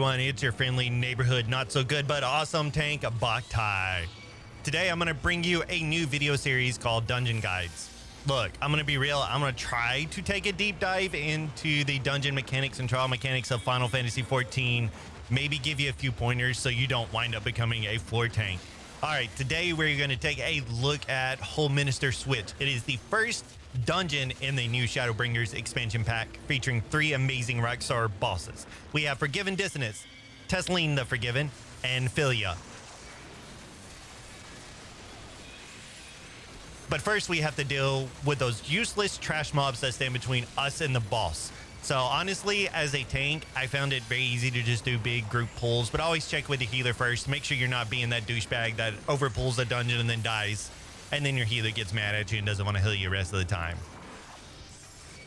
everyone, it's your friendly neighborhood, not so good but awesome tank, Boktai. Today I'm going to bring you a new video series called Dungeon Guides. Look, I'm going to be real, I'm going to try to take a deep dive into the dungeon mechanics and trial mechanics of Final Fantasy XIV, maybe give you a few pointers so you don't wind up becoming a floor tank. Alright, today we're going to take a look at Holminster Switch. It is the first dungeon in the new Shadowbringers expansion pack, featuring 3 amazing rockstar bosses. We have Forgiven Dissonance, Tesleen the Forgiven, and Philia. But first we have to deal with those useless trash mobs that stand between us and the boss. So honestly, as a tank, I found it very easy to just do big group pulls, but always check with the healer first. Make sure you're not being that douchebag that overpulls the dungeon and then dies, and then your healer gets mad at you and doesn't want to heal you the rest of the time.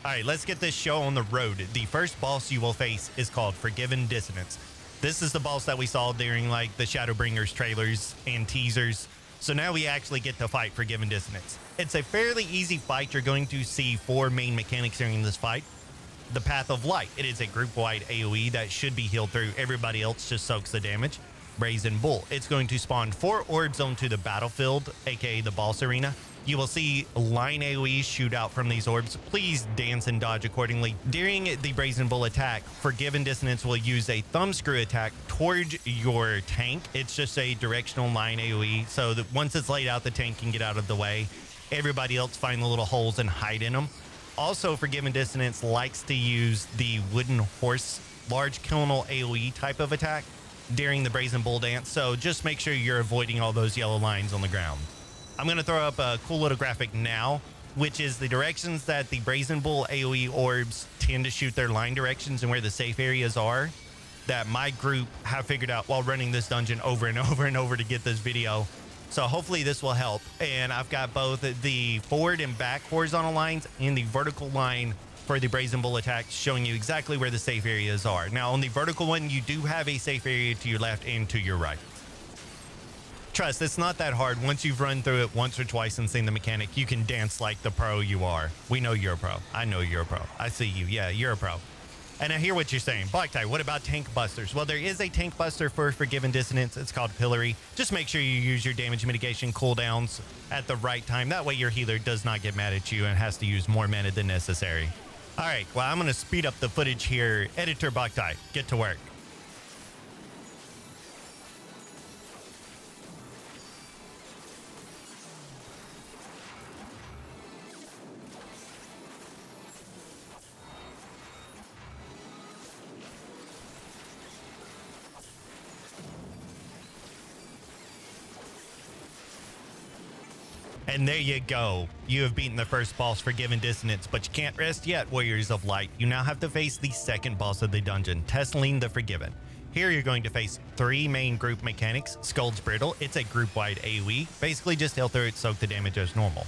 Alright, let's get this show on the road. The first boss you will face is called Forgiven Dissonance. This is the boss that we saw during like the Shadowbringers trailers and teasers. So now we actually get to fight Forgiven Dissonance. It's a fairly easy fight. You're going to see 4 main mechanics during this fight. The Path of Light. It is a group-wide AoE that should be healed through. Everybody else just soaks the damage. Brazen Bull. It's going to spawn 4 orbs onto the battlefield, aka the boss arena. You will see line AoEs shoot out from these orbs. Please dance and dodge accordingly. During the Brazen Bull attack, Forgiven Dissonance will use a thumbscrew attack towards your tank. It's just a directional line AoE, so that once it's laid out, the tank can get out of the way. Everybody else find the little holes and hide in them. Also, Forgiven Dissonance likes to use the Wooden Horse large kilonal AoE type of attack during the Brazen Bull dance, so just make sure you're avoiding all those yellow lines on the ground. I'm going to throw up a cool little graphic now, which is the directions that the Brazen Bull AoE orbs tend to shoot their line directions and where the safe areas are, that my group have figured out while running this dungeon over and over and over to get this video. So hopefully this will help. And I've got both the forward and back horizontal lines and the vertical line for the Brazen Bull attack, showing you exactly where the safe areas are. Now on the vertical one, you do have a safe area to your left and to your right. Trust, it's not that hard. Once you've run through it once or twice and seen the mechanic, you can dance like the pro you are. We know you're a pro. I know you're a pro. I see you. Yeah, you're a pro. And I hear what you're saying. Boktai, what about tank busters? Well, there is a tank buster for Forgiven Dissonance. It's called Pillory. Just make sure you use your damage mitigation cooldowns at the right time. That way your healer does not get mad at you and has to use more mana than necessary. All right, well, I'm going to speed up the footage here. Editor Boktai, get to work. And there you go. You have beaten the first boss, Forgiven Dissonance, but you can't rest yet, Warriors of Light. You now have to face the second boss of the dungeon, Tesleen the Forgiven. Here you're going to face 3 main group mechanics. Skull's Brittle, it's a group-wide AoE. Basically just heal through it, soak the damage as normal.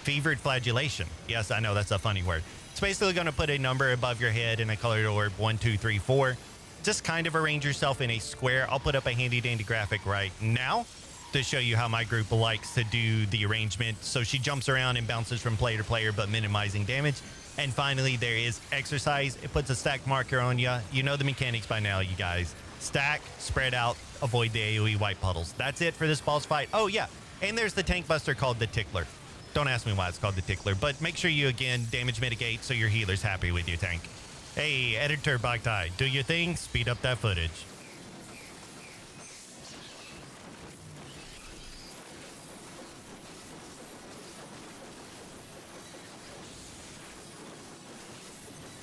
Fevered Flagellation. Yes, I know, that's a funny word. It's basically going to put a number above your head in a colored orb, 1, 2, 3, 4. Just kind of arrange yourself in a square. I'll put up a handy-dandy graphic right now to show you how my group likes to do the arrangement. So she jumps around and bounces from player to player, but minimizing damage. And finally, there is Exercise. It puts a stack marker on you. You know the mechanics by now, you guys. Stack, spread out, avoid the AoE white puddles. That's it for this boss fight. Oh, yeah. And there's the tank buster called the Tickler. Don't ask me why it's called the Tickler, but make sure you, again, damage mitigate so your healer's happy with your tank. Hey, Editor Boktai, do your thing. Speed up that footage.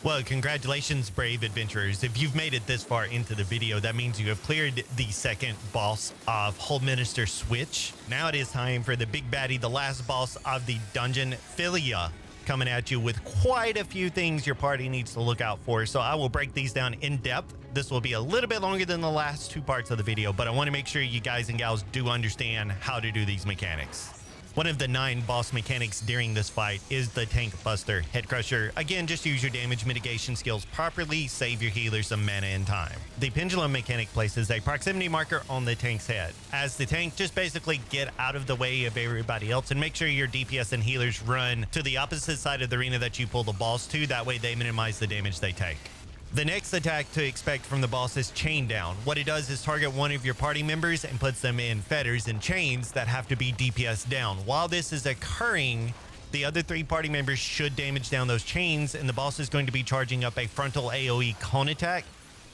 Well, congratulations, brave adventurers. If you've made it this far into the video, that means you have cleared the second boss of Holminster Switch. Now it is time for the big baddie, the last boss of the dungeon, Philia, coming at you with quite a few things your party needs to look out for. So I will break these down in depth. This will be a little bit longer than the last 2 parts of the video, but I want to make sure you guys and gals do understand how to do these mechanics. One of the 9 boss mechanics during this fight is the Tank Buster Head Crusher. Again, just use your damage mitigation skills properly, save your healer some mana and time. The Pendulum mechanic places a proximity marker on the tank's head. As the tank, just basically get out of the way of everybody else and make sure your DPS and healers run to the opposite side of the arena that you pull the boss to. That way they minimize the damage they take. The next attack to expect from the boss is Chain Down. What it does is target one of your party members and puts them in fetters and chains that have to be DPS down. While this is occurring, the other 3 party members should damage down those chains, and the boss is going to be charging up a frontal AoE cone attack.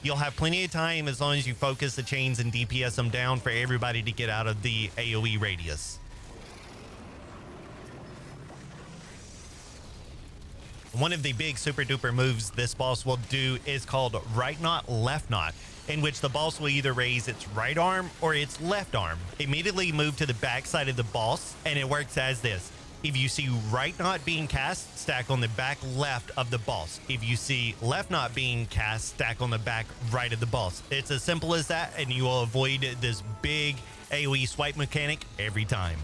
You'll have plenty of time as long as you focus the chains and DPS them down for everybody to get out of the AoE radius. One of the big super duper moves this boss will do is called right knot, left knot, in which the boss will either raise its right arm or its left arm. Immediately move to the back side of the boss, and it works as this. If you see right knot being cast, stack on the back left of the boss. If you see left knot being cast, stack on the back right of the boss. It's as simple as that, and you will avoid this big AoE swipe mechanic every time.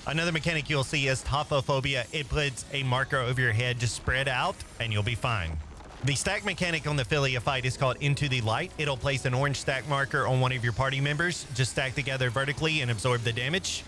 Another mechanic you'll see is Tophophobia. It puts a marker over your head, just spread out, and you'll be fine. The stack mechanic on the Philia fight is called Into the Light. It'll place an orange stack marker on one of your party members. Just stack together vertically and absorb the damage.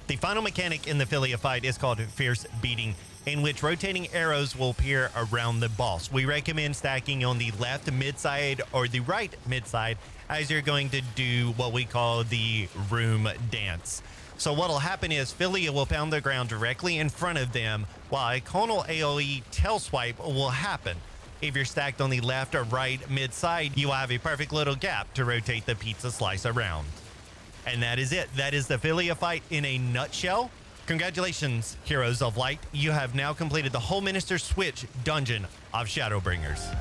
The final mechanic in the Philia fight is called Fierce Beating, in which rotating arrows will appear around the boss. We recommend stacking on the left mid side or the right mid side as you're going to do what we call the room dance. So what'll happen is Philia will pound the ground directly in front of them, while a conal AoE tail swipe will happen. If you're stacked on the left or right mid side, you will have a perfect little gap to rotate the pizza slice around. And that is it. That is the Philia fight in a nutshell. Congratulations, Heroes of Light. You have now completed the Holminster Switch dungeon of Shadowbringers.